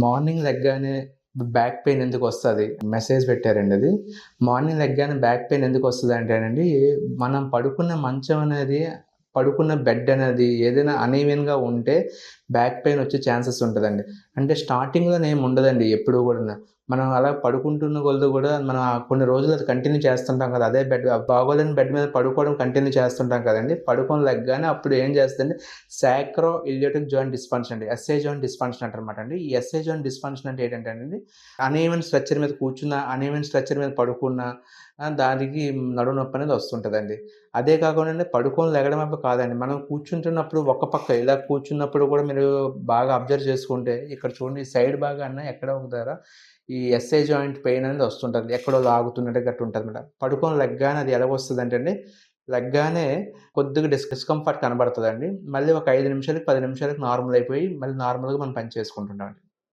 Morning లెగ్గానే back pain ఎందుకొస్తది? Message పెట్టారండి అది. మార్నింగ్ లెగ్గానే బ్యాక్ పెయిన్ ఎందుకొస్తదంటేనండి, మనం పడుకున్న మంచం అనేది, పడుకున్న బెడ్ అనేది ఏదైనా అనీవెన్‌గా ఉంటే బ్యాక్ పెయిన్ వచ్చే ఛాన్సెస్ ఉంటదండి. అంటే స్టార్టింగ్‌లోనే ఏమి ఉండదండి ఎప్పుడు గూడాను. మనం అలా పడుకుంటున్న కొలది గూడా మనం కొన్ని రోజులు అది కంటిన్యూ చేస్తుంటాం కదా! అదే బెడ్ బాగోలేని బెడ్ మీద పడుకోవడం కంటిన్యూ చేస్తుంటాం కదండీ! పడుకొని లెగ్గానే అప్పుడు ఏం చేస్తదంటే సాక్రో ఇలియాటిక్ జాయింట్ డిస్ఫంక్షన్ అండి. ఎస్ఏ జాయింట్ డిస్ఫంక్షన్ అంటారనమాట అండి. ఈ ఎస్ఏ జాయింట్ డిస్ఫంక్షన్ అంటే ఏంటంటేనండి, అనీవెన్ స్ట్రక్చర్ మీద కూర్చున్నా, అనీవెన్ స్ట్రక్చర్ మీద పడుకున్నా దానికి నడుము నొప్పి అనేది వస్తుంటదండి. అదే కాకుండాండి పడుకొని లెగడం అప్పుడు కాదండి. మనం కూర్చుంటున్నప్పుడు ఒక పక్క ఇలా కూర్చున్నప్పుడు కూడా మీరు బాగా అబ్జర్వ్ చేసుకుంటే ఇక్కడ చూడండి సైడ్ భాగాన ఎక్కడో ఒక దగ్గర ఈ ఎస్ఏ జాయింట్ పెయిన్ అనేది వస్తుంటది. ఎక్కడో లాగుతున్నట్టు గట్ట ఉంటదనమాట. పడుకొని లెగ్గానే అది ఎలాగొస్తదంటే అండి, లెగ్గానే కొద్దిగా డిస్కంఫర్ట్ కనబడతదండి. మళ్ళీ ఒక 5 నిమిషాలకి, 10 నిమిషాలకి నార్మల్ అయిపోయి, మళ్ళీ నార్మల్‌గా మనం పని చేసుకుంటుంటామండి.